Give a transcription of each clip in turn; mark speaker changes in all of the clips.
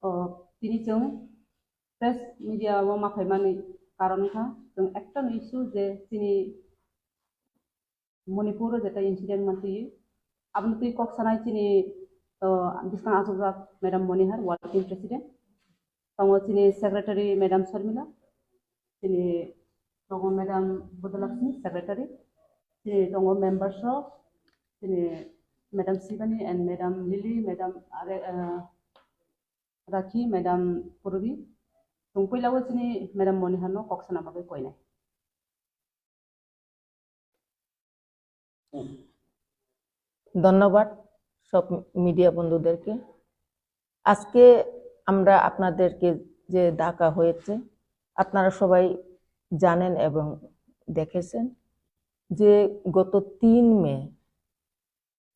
Speaker 1: tini jeng press media wo makai mani karon kha jeng ekta issue je tini Manipur jeta incident manti abnu tui kok sanai tini biskan asujak Madam Monihar working president tongo tini secretary Madam Sharmila tini tongo Madam Budalakshmi secretary tini tongo members of tini Madam Sivani and Madam Lily, Madam Rakhi, Madam Purvi. Tungpui lawo sini Madam Monihar no kok sana bagai koi nai.
Speaker 2: ধন্যবাদ সব media বন্ধুদেরকে। আজকে আমরা আপনাদেরকে যে ডাকা হয়েছে আপনারা সবাই জানেন এবং দেখেছেন যে গত 3 মে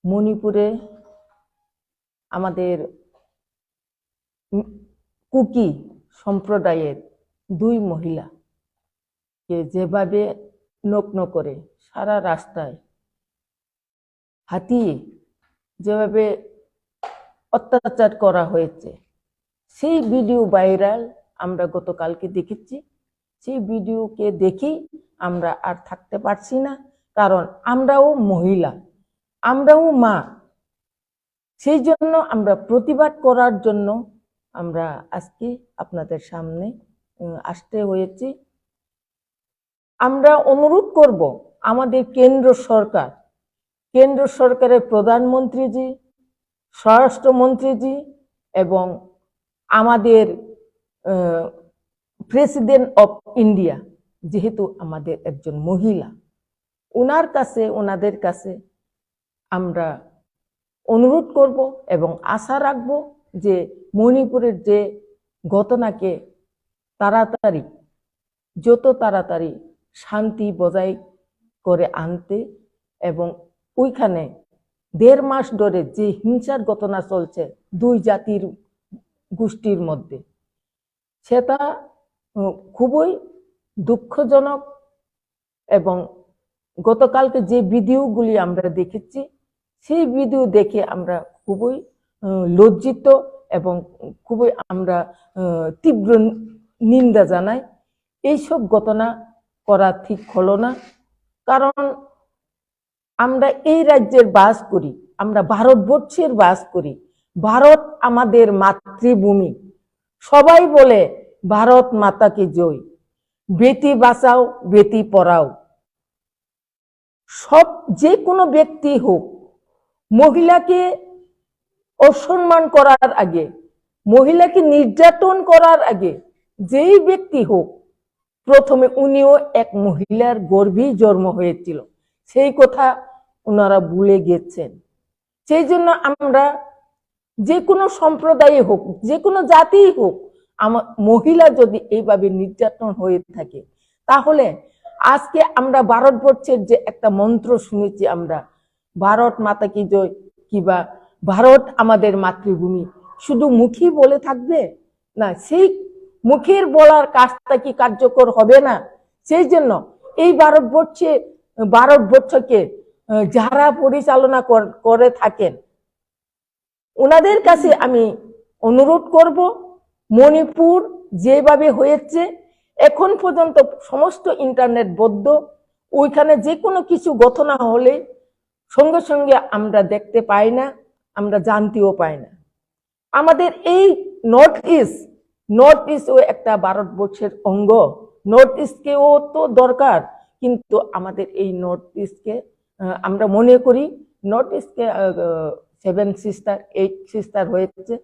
Speaker 2: মণিপুরে আমাদের কুকি সম্প্রদায়ের 2 মহিলাকে যেভাবে নগ্ন করে সারা রাস্তায় হাতিয়ে যেভাবে অত্যাচার করা হয়েছে সেই ভিডিও ভাইরাল আমরা গতকালকে দেখেছি। সেই ভিডিওকে দেখি আমরা আর থাকতে পারছি না, কারণ আমরাও মহিলা, আমরাও মা। সেই জন্য আমরা প্রতিবাদ করার জন্য আমরা আজকে আপনাদের সামনে আসতে হয়েছে। আমরা অনুরোধ করব আমাদের কেন্দ্র সরকারের প্রধানমন্ত্রীজি, স্বরাষ্ট্রমন্ত্রীজি এবং আমাদের প্রেসিডেন্ট অফ ইন্ডিয়া, যেহেতু আমাদের একজন মহিলা, ওনাদের কাছে আমরা অনুরোধ করব এবং আশা রাখব যে মণিপুরের যে ঘটনাকে যত তাড়াতাড়ি শান্তি বজায় করে আনতে এবং ওইখানে 1.5 মাস ধরে যে হিংসার ঘটনা চলছে 2 জাতির গোষ্ঠীর মধ্যে, সেটা খুবই দুঃখজনক। এবং গতকালকে যে ভিডিওগুলি আমরা দেখেছি সেই ভিডিও দেখে আমরা খুবই লজ্জিত এবং খুবই আমরা তীব্র নিন্দা জানাই। এইসব ঘটনা করা ঠিক হলো না, কারণ আমরা এই রাজ্যের বাস করি, আমরা ভারতবর্ষের বাস করি। ভারত আমাদের মাতৃভূমি। সবাই বলে ভারত মাতাকে জয়, বেটি বাঁচাও বেটি পড়াও। যে কোনো ব্যক্তি হোক, মহিলাকে অসম্মান করার আগে, মহিলাকে নির্যাতন করার আগে যেই ব্যক্তি হোক, প্রথমে উনিও এক মহিলার গর্ভেই জন্ম হয়েছিল, সেই কথা ওনারা ভুলে গেছেন। সেই জন্য আমরা যে কোনো সম্প্রদায় হোক, যে কোনো জাতি হোক, মহিলা যদি এইভাবে নির্যাতন হয়ে থাকে, তাহলে আজকে আমরা ভারতবর্ষের যে একটা মন্ত্র শুনেছি, আমরা ভারত মাতা কি জয় কিবা ভারত আমাদের মাতৃভূমি, শুধু মুখী বলে থাকবে না, সেই মুখের বলার কাজটা কি কার্যকর হবে না? সেই জন্য এই ভারতবর্ষকে যারা পরিচালনা করে থাকেন ওনাদের কাছে আমি অনুরোধ করব, মণিপুর যেভাবে হয়েছে এখন পর্যন্ত সমস্ত ইন্টারনেট বন্ধ, ওইখানে যে কোনো কিছু ঘটনা হলে সঙ্গে সঙ্গে আমরা দেখতে পাই না, আমরা জানতেও পাই না। আমাদের এই নর্থ ইস্টও একটা ভারতবর্ষের অঙ্গ, নর্থ ইস্টকেও তো দরকার, কিন্তু আমাদের এই নর্থ ইস্টকে আমরা মনে করি নর্থ ইস্টকে 7 সিস্টার 8 সিস্টার হয়েছে,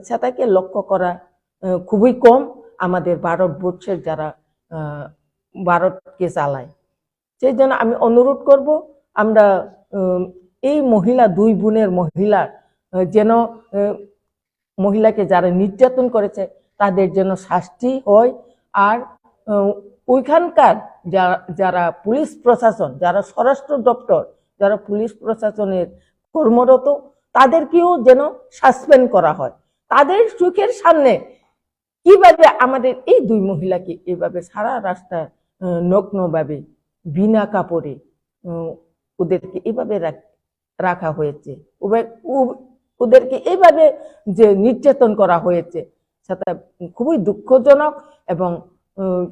Speaker 2: সেটাকে লক্ষ্য করা খুবই কম আমাদের ভারতবর্ষের যারা ভারতকে চালায়। সেই জন্য আমি অনুরোধ করব, আমরা এই মহিলা 2 বোনের যেন মহিলাকে যারা নির্যাতন করেছে তাদের যেন শাস্তি হয়। আর ওইখানকার যারা পুলিশ প্রশাসন, যারা স্বরাষ্ট্র দপ্তর, যারা পুলিশ প্রশাসনের কর্মরত, তাদেরকেও যেন সাসপেন্ড করা হয়। তাদের চোখের সামনে কিভাবে আমাদের এই 2 মহিলাকে এভাবে সারা রাস্তায় নগ্নভাবে বিনা কাপড়ে ওদেরকে এভাবে রাখা হয়েছে, ওদেরকে এইভাবে যে নির্যাতন করা হয়েছে সেটা খুবই দুঃখজনক। এবং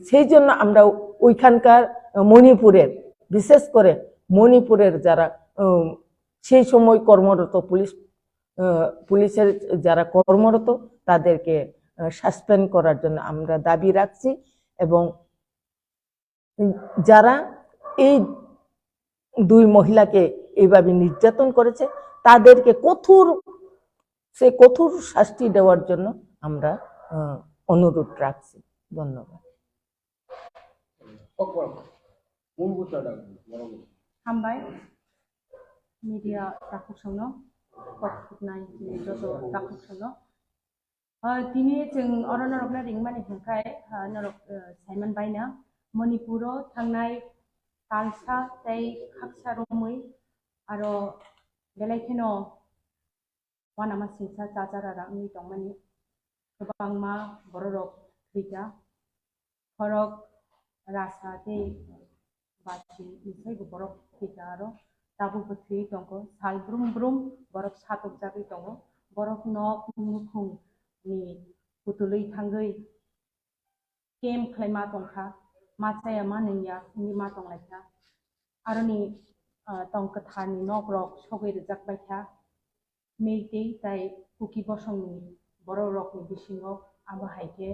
Speaker 2: সেই জন্য আমরা ওইখানকার মণিপুরের, বিশেষ করে মণিপুরের যারা সেই সময় কর্মরত পুলিশের যারা কর্মরত তাদেরকে সাসপেন্ড করার জন্য আমরা দাবি রাখছি। এবং যারা এই দুই মহিলাকে এইভাবে নির্যাতন করেছে তাদেরকে কঠোর শাস্তি দেওয়ার জন্য আমরা অনুরোধ রাখছি। ধন্যবাদ।
Speaker 1: हामबाय मीडिया दाखुसंनो पटनाय जतो दाखुसंनो दिनै जों अरनरबना रिंमानि हेंखाय नरक साइमन बायना मणिपुराव थांनाय तालसा तै खाकसा रमै आरो बेलायखेनो वानामा सिंसा जाजारारा आंनि दंमानि गोबांमा बररक थैगा खरक रासा तै बाथि निसाय बरफ थैगा आरो दाबु बथै दंग साल ब्रुम ब्रुम बरफ सातक जागै दंग बरफ नक मुखुं नि पुतुलै थांगै केम खायमा दंखा माचाया मा नैया नि मा दंलायखा आरो नि तंक थारनि नगरक सगै रजाकबाय था मेइतै ताय कुकी बसंनि बर' रकनि बिसिङाव आबो हायके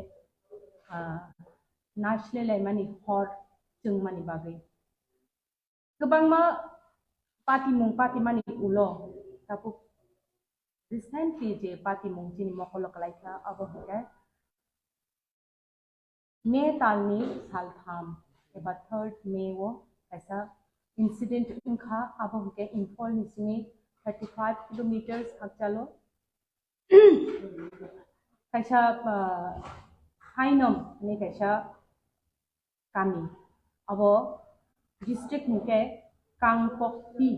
Speaker 1: नासलेलायमानि हर जों मानि बागै गोबांमा पार्टी उलो ताबु रिसेंटली जे पार्टी जिनि मकल कलायखा आबो हायके मे तालनि सालथाम एबा 3 मे वो ऐसा इंसिडेंट उनखा आबो हायके इम्फल निसिनि 35 किलोमीटर हाकचालो कैसा हाइनम ने कैसा कामी अब डिस्ट्रिक्ट निके कांगपक्ति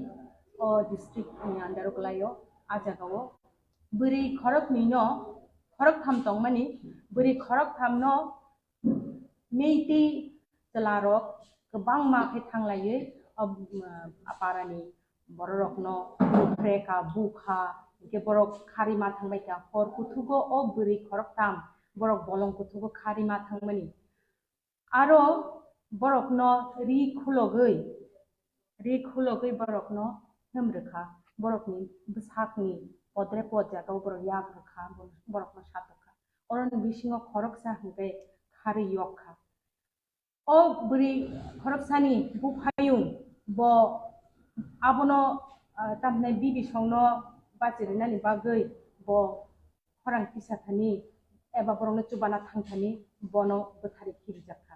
Speaker 1: और डिस्ट्रिक्ट नि अंडर गलायो आजागाव बरी खरक निनो खरक थाम तंग मानि बरी खरक थाम न मेइति जलारक गोबां माखे थांलायै आपारानि बररकनो फ्रेका बुखा के बरक खारिमा थांबायका हर कुथुगो ओ बरी खरक थाम बरक बलं कुथुगो खारिमा थांमानि आरो बरकनो रि खुलगै बरकनो हमरखा बरकनि बसाकनि पद्रे पदजागाव बरक यागरखा बरकनो सातखा अरन बिसिङाव खरक साहंगे खारि यखा ओ बरी खरक सानि बुफायुं ब आबनो तामनाय बिबि संनो बाजिरनानि बागै ब खरां पिसाथानि एबा बरंनो चुबाना थांथानि बनो बोथारि खिरिजाखा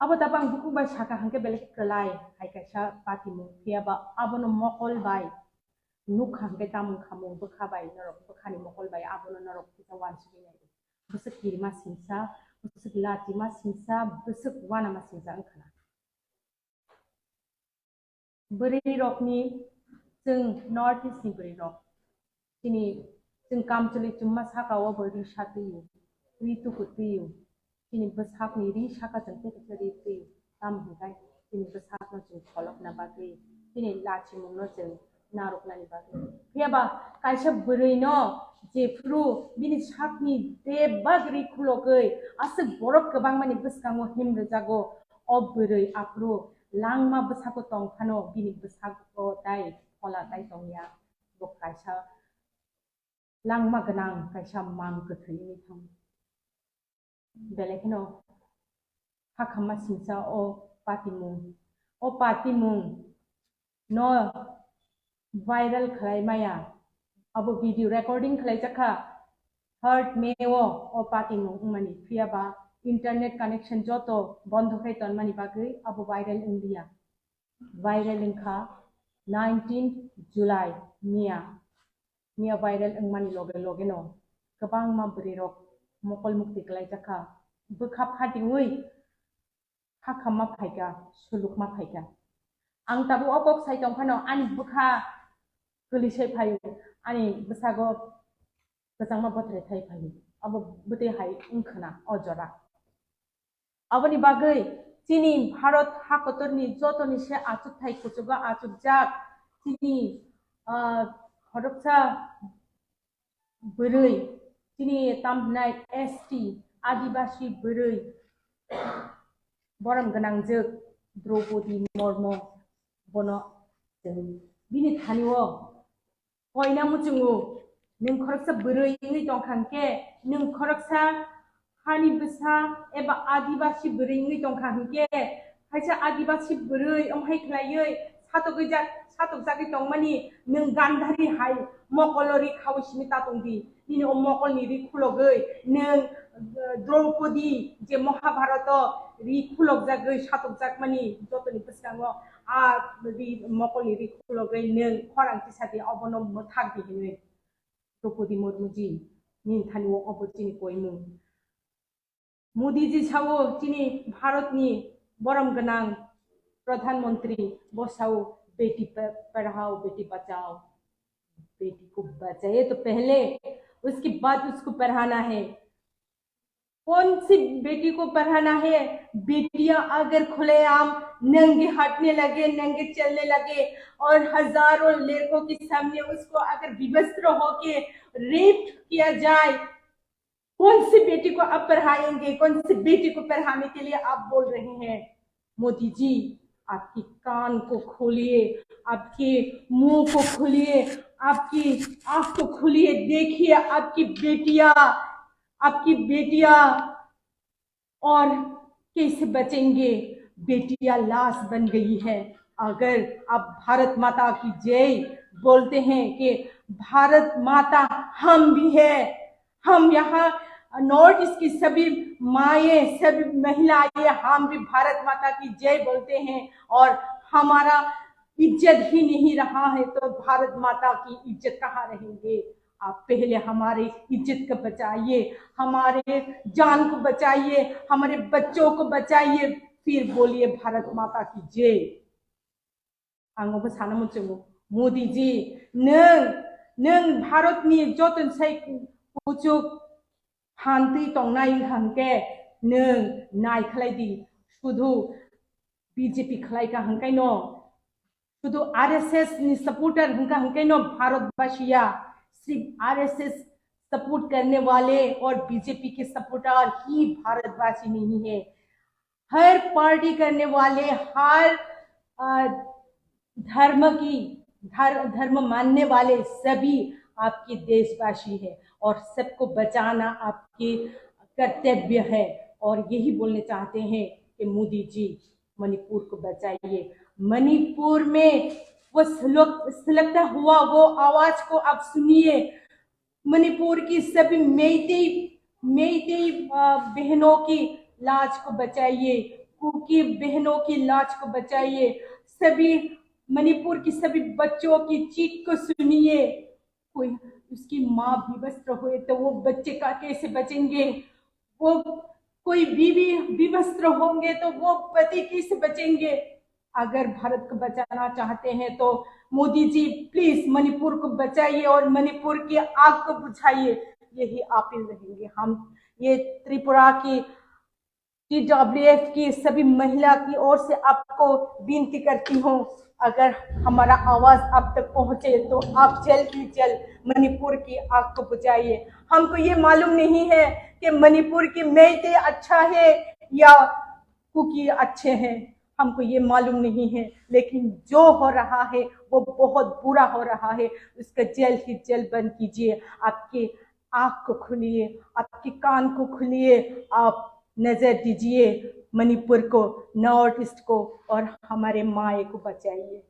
Speaker 1: अब ताबां बुकुबाय साका हांके बेलेक कलाय हायकासा पार्टी मुखियाबा आबनो मकल बाय नुख हांके तामुं खामु बखाबाय नरक बखानि मकल बाय आबनो नरक पिसा वानसिनाय बसक किरिमा सिंसा बसक लाटिमा सिंसा बसक वानामा सिंसा ओंखाना बरै रकनि जों नॉर्थ ईस्ट नि बरै रक दिनै जों कामचलि चुम्मा साकाव बरै सातैयो रितुकुतैयो दिनै बसाकनि रि साकाजों पेकचरि तैयो ताम हंगाय दिनै बसाकनो जों खलकना बागै दिनै लाचिमुंनो जों नारकनानि बागै फैयाबा कायसा बरैनो जेफ्रु बिनि साकनि देबा गरि खुलगै आसे बरफ गोबां मानि बसकांगो हिमरो जागो अब बरै आप्रु लांमा बसाको तंखानो बिनि बसाको दाय फला दाय तंया बो कायसा लांमा गोनां कायसा मां गोथैनि थां बेलेखनो हाखामा सिंसा ओ पार्टी मुं न वायरल खालायमाया अब वीडियो रिकॉर्डिंग खालायजाखा 3 मे ओ पार्टी मुं मानि फैयाबा इंटरनेट कनेक्शन जतो बंद खायतन मानि बागै अब वायरल इंडिया वायरल इंखा 19 जुलाई मिया वायरल मानि लगे नो गोबां मा बरै रक मकल मुक्ति खालायजाखा बोखा फादिङै हाखामा फायगा सुलुकमा फायगा आं ताबो अबक साइटं फानो आनि बोखा गोलिसै फायो आनि बसागो गोजांमा बथरे थाइ फायो अब बते हाय उंखना अजरा अबनि बागै चिनी भारत हाकतरनि जतनि से आचुक थाइ कुचुगा आचुक जाक चिनी
Speaker 3: खरकसा बोरै दिनै तामनाय ST आदिबासी बोरै बरम गोनांजों द्रौपदी मुर्मु बनो जों बिनि थानियो हयना मुचुङो नों खरकसा बोरै नै दंखांके नों खरकसा हानि बिसा एबा आदिबासी बोरै नै दंखांके खायसे आदिबासी बोरै ओमहाय खलायै सातक जागै दंमानि नों गान्धारि हाय मकलरि खावसिनि तातंदि दिनै ओ मकलनि रि खुलगै नों द्रौपदी जे महाभारत रि खुलग जागै सातक जागमानि जतनि बिसाङो आ रि मकलनि रि खुलगै नों खरांति साथि अबनो मथाक दिनै द्रौपदी मुर्मु जी nin थानियो अबचिनि कोइमु मोदी जी सावो चिनी भारतनि बरम गनां प्रधानमंत्री बसाओ बेटी पढ़ाओ बेटी बचाओ बेटी को बचाए तो पहले उसके बाद उसको पढ़ाना है कौन सी बेटी को पढ़ाना है बेटियां अगर खुलेआम नंगे हटने लगे नंगे चलने लगे और हजारों लड़कों के सामने उसको अगर विवस्त्र होके रेप किया जाए कौन सी बेटी को आप पढ़ाएंगे कौन सी बेटी को पढ़ाने के लिए आप बोल रहे हैं मोदी जी आपकी कान को खोलिए आपके मुंह को खोलिए आपकी आंख को खोलिए देखिए आपकी बेटियां और कैसे बचेंगे बेटियां लाश बन गई है अगर आप भारत माता की जय बोलते हैं कि भारत माता हम भी है हम यहाँ नॉर्थ ईस्ट की सभी माएँ सभी महिलाएं हम भी भारत माता की जय बोलते हैं और हमारा इज्जत ही नहीं रहा है तो भारत माता की इज्जत कहाँ रहेंगे आप पहले हमारे इज्जत को बचाइए हमारे जान को बचाइए हमारे बच्चों को बचाइए फिर बोलिए भारत माता की जय आंगो सानो मुचुङो मोदी जी नों भारतनि जतन साइ पुचुक हान्ति तंनाय हांके नों नाय खलायदि शुधु बीजेपी खलायका हांकाय न शुधु RSS नि सपोर्टर हांकाय न भारतवासिया सिर्फ RSS सपोर्ट करने वाले और बीजेपी के सपोर्टर ही भारतवासी नहीं है हर पार्टी करने वाले हर धर्म मानने वाले सभी आपके देशवासी है और सबको बचाना आपके कर्तव्य है और यही बोलने चाहते हैं कि मोदी जी मणिपुर को बचाइए मणिपुर में वो सुलगता हुआ वो आवाज को आप सुनिए मणिपुर की सभी मेइतेई बहनों की लाज को बचाइए कुकी बहनों की लाज को बचाइए सभी मणिपुर की सभी बच्चों की चीख को सुनिए कोई उसकी माँ विवस्त्र हुए तो वो बच्चे का कैसे बचेंगे वो कोई बीवी विवस्त्र होंगे तो वो पति कैसे बचेंगे अगर भारत को बचाना चाहते हैं तो मोदी जी प्लीज मणिपुर को बचाइए और मणिपुर की आग को बुझाइए यही अपील रहेंगे हम ये त्रिपुरा की TWF की सभी महिला की ओर से आपको विनती करती हूँ अगर हमारा आवाज आप तक पहुँचे तो आप जल्द ही जल्द मणिपुर की आग को बुझाइए हमको ये मालूम नहीं है कि मणिपुर की मेइते अच्छा है या कुकी अच्छे हैं हमको ये मालूम नहीं है लेकिन जो हो रहा है वो बहुत बुरा हो रहा है उसका जल्द ही जल्द बंद कीजिए आपके आँख को खोलिए आपके कान को खोलिए आप नजर दीजिए मणिपुर को नॉर्थ ईस्ट को और हमारे माए को बचाइए